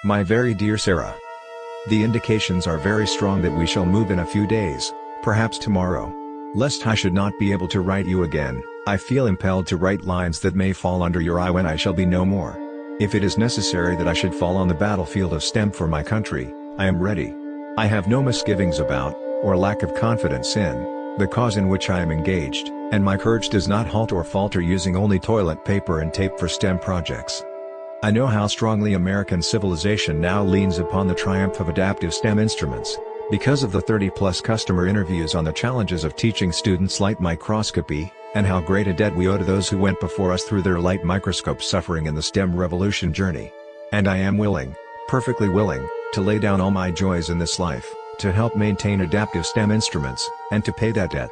My very dear Sarah. The indications are very strong that we shall move in a few days, perhaps tomorrow. Lest I should not be able to write you again, I feel impelled to write lines that may fall under your eye when I shall be no more. If it is necessary that I should fall on the battlefield of STEM for my country, I am ready. I have no misgivings about, or lack of confidence in, the cause in which I am engaged, and my courage does not halt or falter using only toilet paper and tape for STEM projects. I know how strongly American civilization now leans upon the triumph of adaptive STEM instruments, because of the 30-plus customer interviews on the challenges of teaching students light microscopy, and how great a debt we owe to those who went before us through their light microscope suffering in the STEM revolution journey. And I am willing, perfectly willing, to lay down all my joys in this life, to help maintain adaptive STEM instruments, and to pay that debt.